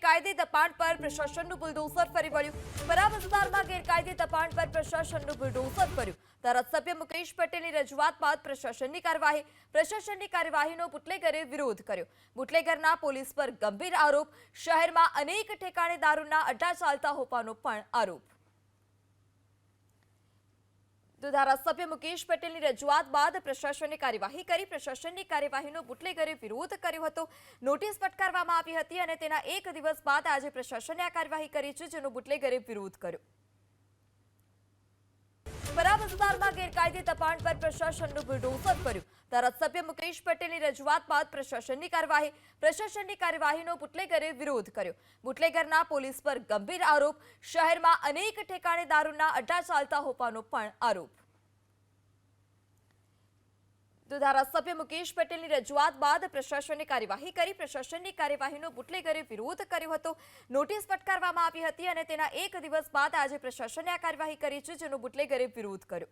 ગેરકાયદે દબાણ પર પ્રશાસનનું બુલડોઝર ફરી વળ્યું। પરા વિસ્તારમાં ગેરકાયદે દબાણ પર પ્રશાસનનું બુલડોઝર ફર્યું। ધારાસભ્ય મુકેશ પટેલની રજૂઆત બાદ પ્રશાસનની કાર્યવાહીનો બુટલેગરે વિરોધ કર્યો। બુટલેગરના પોલીસ પર ગંભીર આરોપ। શહેરમાં અનેક ઠેકાણે દારૂના અડ્ડા ચાલતા હોવાનો પણ આરોપ। તો ધારાસભ્ય મુકેશ પટેલની રજૂઆત બાદ પ્રશાસને કાર્યવાહી કરી। પ્રશાસનની કાર્યવાહીનો બુટલેગરે વિરોધ કર્યો હતો। નોટિસ ફટકારવામાં આવી હતી અને તેના એક દિવસ બાદ આજે પ્રશાસને આ કાર્યવાહી કરી છે, જેનો બુટલેગરે વિરોધ કર્યો। પરા વિસ્તારમાં ગેરકાયદે દબાણ પર પ્રશાસનનું બુલડોઝર ફર્યું। ધારાસભ્ય મુકેશ પટેલની રજૂઆત બાદ પ્રશાસનની કાર્યવાહીનો બુટલેગરે વિરોધ કર્યો। બુટલેગરના પોલીસ પર ગંભીર આરોપ। શહેરમાં અનેક ઠેકાણે દારૂના અડ્ડા ચાલતા હોવાનો પણ આરોપ। તો ધારાસભ્ય મુકેશ પટેલની રજૂઆત બાદ પ્રશાસને કાર્યવાહી કરી। પ્રશાસનની કાર્યવાહીનો બુટલેગરે વિરોધ કર્યો હતો। નોટિસ ફટકારવામાં આવી હતી અને તેના એક દિવસ બાદ આજે પ્રશાસને આ કાર્યવાહી કરી છે, જેનો બુટલેગરે વિરોધ કર્યો।